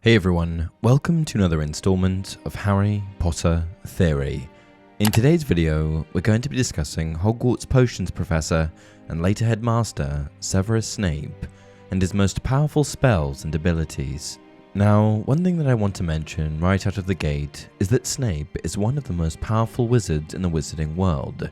Hey everyone, welcome to another installment of Harry Potter Theory. In today's video, we're going to be discussing Hogwarts Potions Professor and later Headmaster Severus Snape and his most powerful spells and abilities. Now, one thing that I want to mention right out of the gate is that Snape is one of the most powerful wizards in the wizarding world,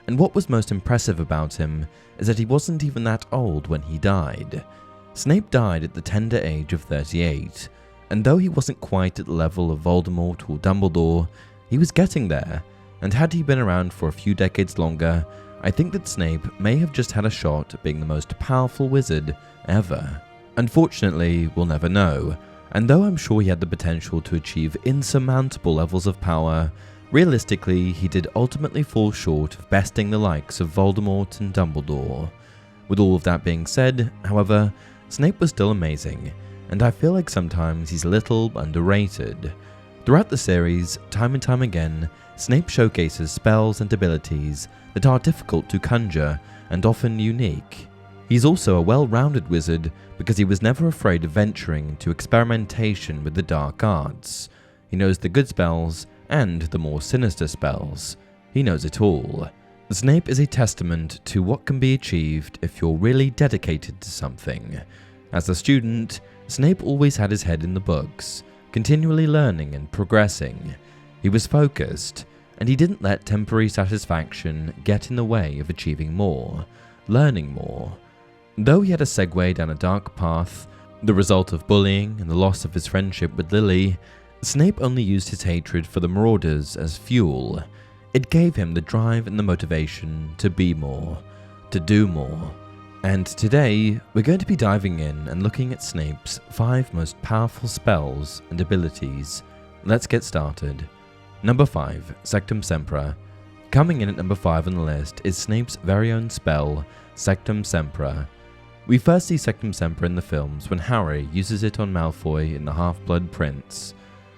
and what was most impressive about him is that he wasn't even that old when he died. Snape died at the tender age of 38, and though he wasn't quite at the level of Voldemort or Dumbledore, he was getting there, and had he been around for a few decades longer, I think that Snape may have just had a shot at being the most powerful wizard ever. Unfortunately, we'll never know, and though I'm sure he had the potential to achieve insurmountable levels of power, realistically he did ultimately fall short of besting the likes of Voldemort and Dumbledore. With all of that being said, however, Snape was still amazing, and I feel like sometimes he's a little underrated. Throughout the series, time and time again, Snape showcases spells and abilities that are difficult to conjure and often unique. He's also a well-rounded wizard because he was never afraid of venturing into experimentation with the dark arts. He knows the good spells and the more sinister spells. He knows it all. Snape is a testament to what can be achieved if you're really dedicated to something. As a student, Snape always had his head in the books, continually learning and progressing. He was focused, and he didn't let temporary satisfaction get in the way of achieving more, learning more. Though he had a segue down a dark path, the result of bullying and the loss of his friendship with Lily, Snape only used his hatred for the Marauders as fuel. It gave him the drive and the motivation to be more, to do more. And today, we're going to be diving in and looking at Snape's 5 most powerful spells and abilities. Let's get started. Number 5, Sektum Sempra. Coming in at number 5 on the list is Snape's very own spell, Sektum Sempra. We first see Sektum Sempra in the films when Harry uses it on Malfoy in The Half-Blood Prince.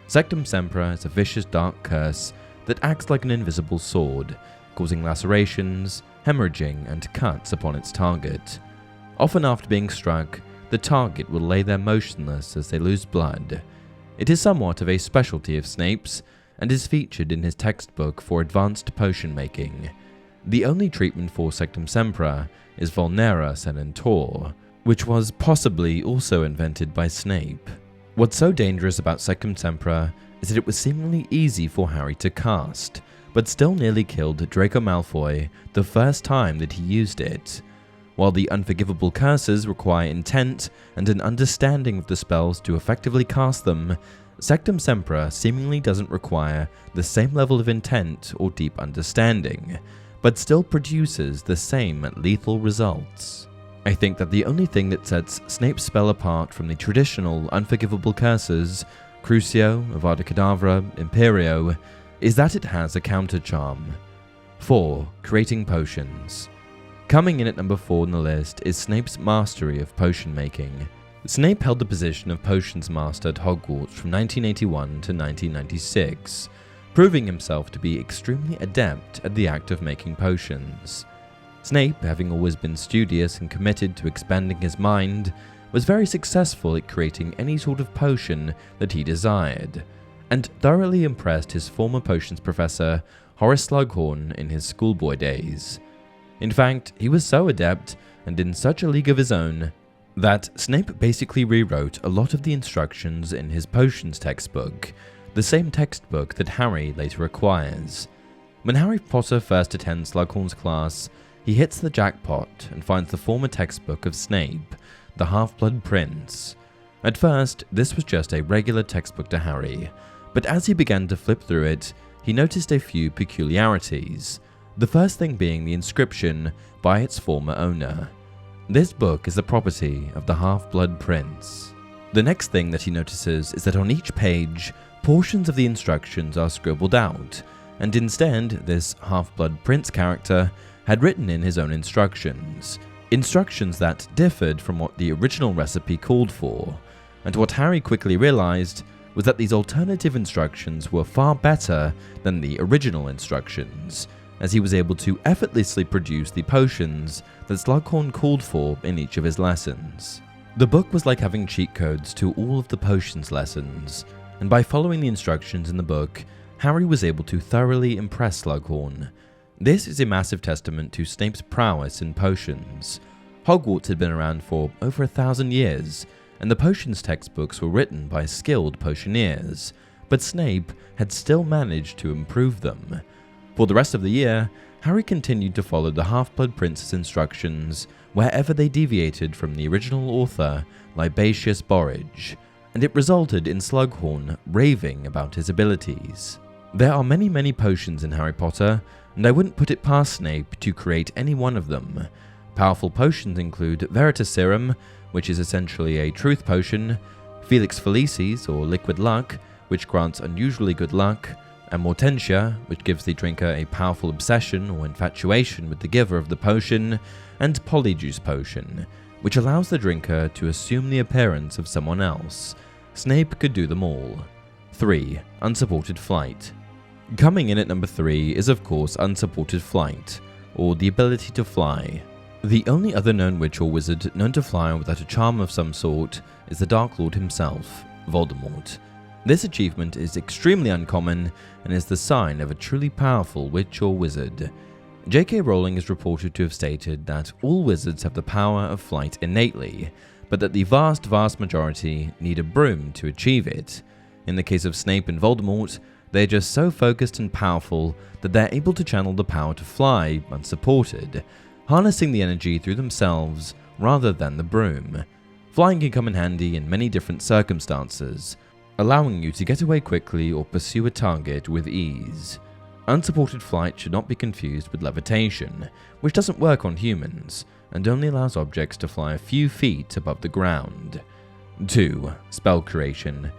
Sektum Sempra is a vicious dark curse that acts like an invisible sword, causing lacerations, hemorrhaging, and cuts upon its target. Often after being struck, the target will lay there motionless as they lose blood. It is somewhat of a specialty of Snape's, and is featured in his textbook for advanced potion making. The only treatment for Sektum Sempra is Vulnera Sedentur, which was possibly also invented by Snape. What's so dangerous about Sektum Sempra is that it was seemingly easy for Harry to cast, but still nearly killed Draco Malfoy the first time that he used it. While the unforgivable curses require intent and an understanding of the spells to effectively cast them, Sektum Sempra seemingly doesn't require the same level of intent or deep understanding, but still produces the same lethal results. I think that the only thing that sets Snape's spell apart from the traditional unforgivable curses, Crucio, Avada Kedavra, Imperio, is that it has a counter charm. 4. Creating potions. Coming in at number 4 on the list is Snape's mastery of potion making. Snape held the position of potions master at Hogwarts from 1981 to 1996, proving himself to be extremely adept at the act of making potions. Snape, having always been studious and committed to expanding his mind, was very successful at creating any sort of potion that he desired, and thoroughly impressed his former potions professor, Horace Slughorn, in his schoolboy days. In fact, he was so adept, and in such a league of his own, that Snape basically rewrote a lot of the instructions in his potions textbook, the same textbook that Harry later acquires. When Harry Potter first attends Slughorn's class, he hits the jackpot and finds the former textbook of Snape, The Half-Blood Prince. At first, this was just a regular textbook to Harry, but as he began to flip through it, he noticed a few peculiarities, the first thing being the inscription by its former owner. This book is the property of the Half-Blood Prince. The next thing that he notices is that on each page, portions of the instructions are scribbled out, and instead, this Half-Blood Prince character had written in his own instructions that differed from what the original recipe called for, and what Harry quickly realized was that these alternative instructions were far better than the original instructions, as he was able to effortlessly produce the potions that Slughorn called for in each of his lessons. The book was like having cheat codes to all of the potions lessons, and by following the instructions in the book, Harry was able to thoroughly impress Slughorn. This is a massive testament to Snape's prowess in potions. Hogwarts had been around for over 1,000 years, and the potions textbooks were written by skilled potioneers, but Snape had still managed to improve them. For the rest of the year, Harry continued to follow the Half-Blood Prince's instructions wherever they deviated from the original author, Libatius Borage, and it resulted in Slughorn raving about his abilities. There are many potions in Harry Potter, and I wouldn't put it past Snape to create any one of them. Powerful potions include Veritaserum, which is essentially a truth potion, Felix Felicis, or liquid luck, which grants unusually good luck, and Mortentia, which gives the drinker a powerful obsession or infatuation with the giver of the potion, and Polyjuice Potion, which allows the drinker to assume the appearance of someone else. Snape could do them all. 3. Unsupported Flight. Coming in at number 3 is of course Unsupported Flight, or the ability to fly. The only other known witch or wizard known to fly without a charm of some sort is the Dark Lord himself, Voldemort. This achievement is extremely uncommon and is the sign of a truly powerful witch or wizard. J.K. Rowling is reported to have stated that all wizards have the power of flight innately, but that the vast majority need a broom to achieve it. In the case of Snape and Voldemort, they're just so focused and powerful that they're able to channel the power to fly unsupported, harnessing the energy through themselves rather than the broom. Flying can come in handy in many different circumstances, allowing you to get away quickly or pursue a target with ease. Unsupported flight should not be confused with levitation, which doesn't work on humans, and only allows objects to fly a few feet above the ground. 2. Spell Creation.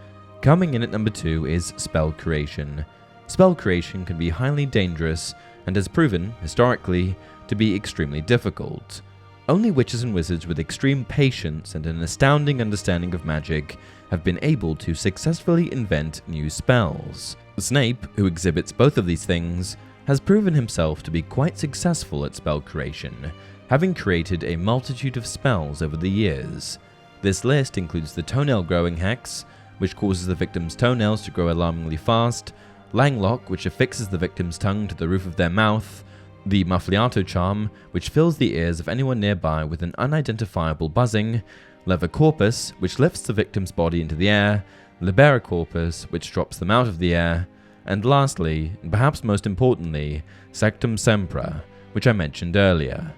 Coming in at number 2 is Spell Creation. Spell creation can be highly dangerous, and has proven, historically, to be extremely difficult. Only witches and wizards with extreme patience and an astounding understanding of magic have been able to successfully invent new spells. Snape, who exhibits both of these things, has proven himself to be quite successful at spell creation, having created a multitude of spells over the years. This list includes the Toenail Growing Hex, which causes the victim's toenails to grow alarmingly fast, Langlock, which affixes the victim's tongue to the roof of their mouth, the Muffliato Charm, which fills the ears of anyone nearby with an unidentifiable buzzing, Levicorpus, which lifts the victim's body into the air, Liberacorpus, which drops them out of the air, and lastly, and perhaps most importantly, Sektum Sempra, which I mentioned earlier.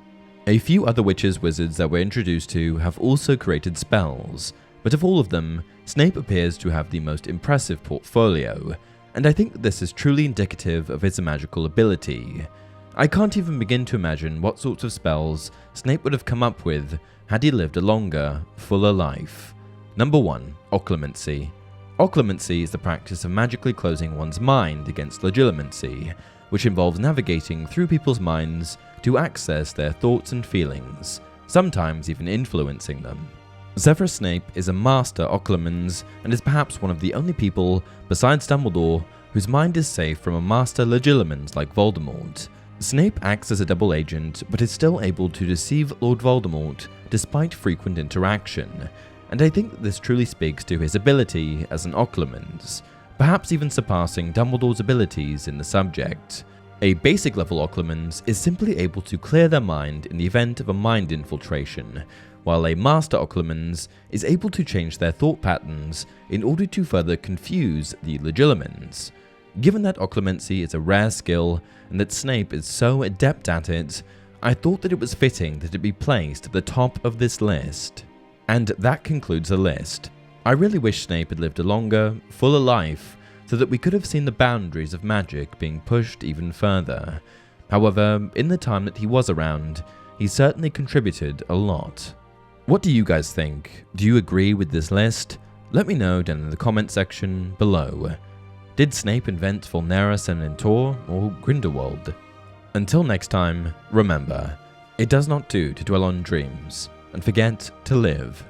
A few other witches wizards that we're introduced to have also created spells, but of all of them, Snape appears to have the most impressive portfolio, and I think that this is truly indicative of his magical ability. I can't even begin to imagine what sorts of spells Snape would have come up with had he lived a longer, fuller life. Number 1. Occlumency. Occlumency is the practice of magically closing one's mind against legilimency, which involves navigating through people's minds to access their thoughts and feelings, sometimes even influencing them. Severus Snape is a master occlumens and is perhaps one of the only people, besides Dumbledore, whose mind is safe from a master legilimens like Voldemort. Snape acts as a double agent, but is still able to deceive Lord Voldemort despite frequent interaction, and I think that this truly speaks to his ability as an occlumens, perhaps even surpassing Dumbledore's abilities in the subject. A basic level occlumens is simply able to clear their mind in the event of a mind infiltration, while a master occlumens is able to change their thought patterns in order to further confuse the legilimens. Given that occlumency is a rare skill and that Snape is so adept at it, I thought that it was fitting that it be placed at the top of this list. And that concludes the list. I really wish Snape had lived a longer, fuller life so that we could have seen the boundaries of magic being pushed even further. However, in the time that he was around, he certainly contributed a lot. What do you guys think? Do you agree with this list? Let me know down in the comment section below. Did Snape invent Vulnera Senator or Grindelwald? Until next time, remember, it does not do to dwell on dreams and forget to live.